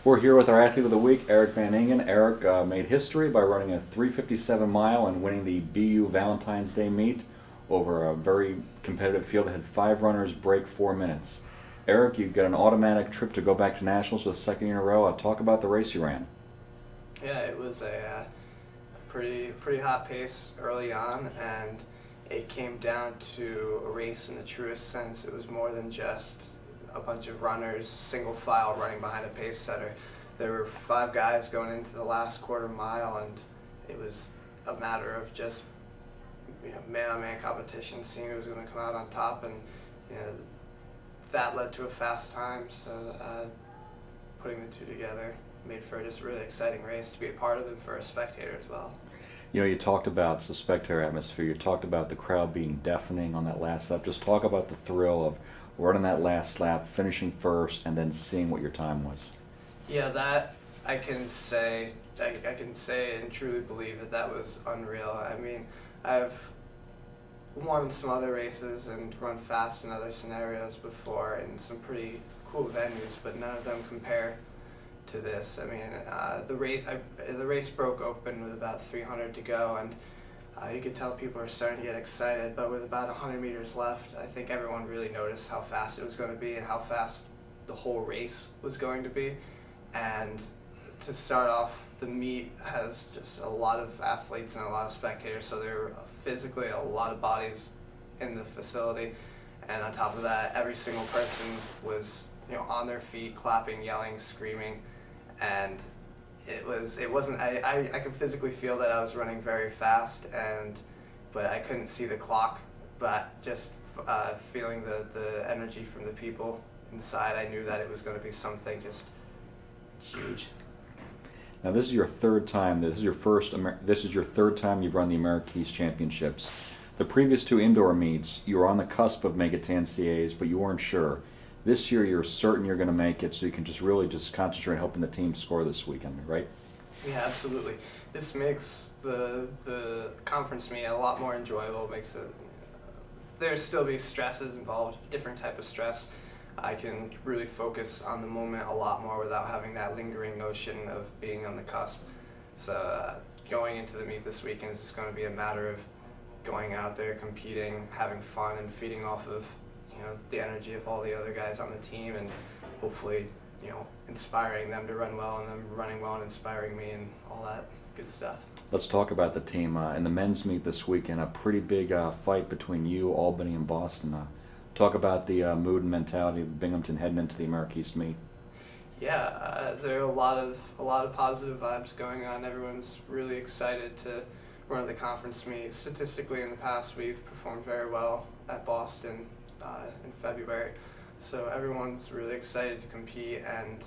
We're here with our athlete of the week, Erik van Ingen. Erik made history by running a 3:57 mile and winning the BU Valentine's Day meet over a very competitive field that had 5 runners break 4 minutes. Erik, you got an automatic trip to go back to nationals for the second year in a row. Talk about the race you ran. Yeah, it was a pretty hot pace early on, and it came down to a race in the truest sense. It was more than just a bunch of runners, single file, running behind a pace setter. There were 5 guys going into the last quarter mile, and it was a matter of just man-on-man competition, seeing who was going to come out on top, and that led to a fast time. So putting the two together made for just a really exciting race to be a part of, and for a spectator as well. You talked about the spectator atmosphere. You talked about the crowd being deafening on that last lap. Just talk about the thrill of running that last lap, finishing first, and then seeing what your time was. Yeah, that I can say and truly believe that was unreal. I mean, I've won some other races and run fast in other scenarios before in some pretty cool venues, but none of them compare to this. I mean, the race broke open with about 300 to go, and you could tell people are starting to get excited, but with about 100 meters left, I think everyone really noticed how fast it was going to be and how fast the whole race was going to be. And to start off, the meet has just a lot of athletes and a lot of spectators, so there are physically a lot of bodies in the facility. And on top of that, every single person was on their feet, clapping, yelling, screaming, and it wasn't. I could physically feel that I was running very fast, but I couldn't see the clock. But just feeling the energy from the people inside, I knew that it was going to be something just huge. Now this is your third time. This is your third time you've run the Americas Championships. The previous 2 indoor meets, you were on the cusp of making it to NCAAs, but you weren't sure. This year, you're certain you're going to make it, so you can really concentrate on helping the team score this weekend, right? Yeah, absolutely. This makes the conference meet a lot more enjoyable. It makes it. There'll still be stresses involved, different type of stress. I can really focus on the moment a lot more without having that lingering notion of being on the cusp. So going into the meet this weekend is just going to be a matter of going out there, competing, having fun, and feeding off of the energy of all the other guys on the team, and hopefully inspiring them to run well, and them running well and inspiring me, and all that good stuff. Let's talk about the team. In the men's meet this weekend, a pretty big fight between you, Albany, and Boston. Talk about the mood and mentality of Binghamton heading into the Americas meet. Yeah, there are a lot of positive vibes going on. Everyone's really excited to run the conference meet. Statistically, in the past, we've performed very well at Boston in February, so everyone's really excited to compete. And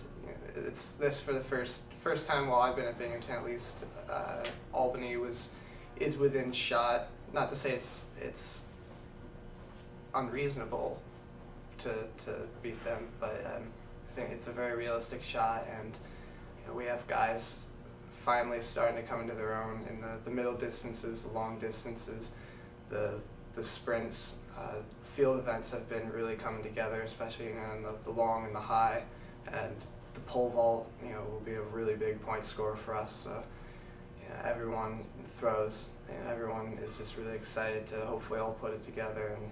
it's this for the first time while I've been at Binghamton, at least. Albany is within shot. Not to say it's unreasonable to beat them, but I think it's a very realistic shot, and we have guys finally starting to come into their own in the middle distances, the long distances, the sprints. Field events have been really coming together, especially in the long and the high, and the pole vault will be a really big point score for us. So everyone throws, everyone is just really excited to hopefully all put it together and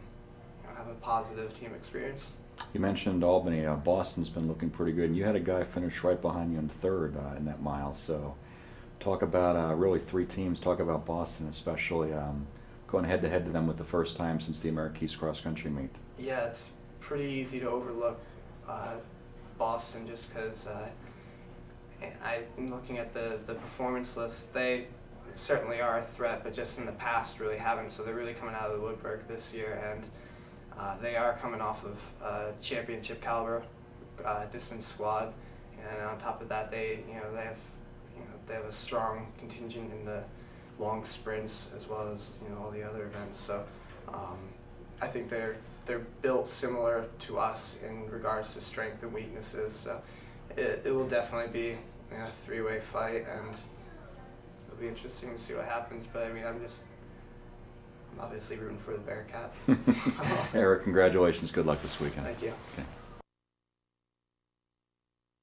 have a positive team experience. You mentioned Albany. Boston's been looking pretty good, and you had a guy finish right behind you in third in that mile. So talk about really 3 teams. Talk about Boston especially, going head-to-head to them with the first time since the Americas cross-country meet. Yeah, it's pretty easy to overlook Boston just because I'm looking at the performance list. They certainly are a threat, but just in the past really haven't. So they're really coming out of the woodwork this year, and they are coming off of championship caliber distance squad, and on top of that, they have a strong contingent in the long sprints as well as all the other events. So I think they're built similar to us in regards to strength and weaknesses. So it will definitely be a 3-way fight, and it'll be interesting to see what happens. But I mean, I'm obviously rooting for the Bearcats. Erik, congratulations. Good luck this weekend. Thank you. Okay.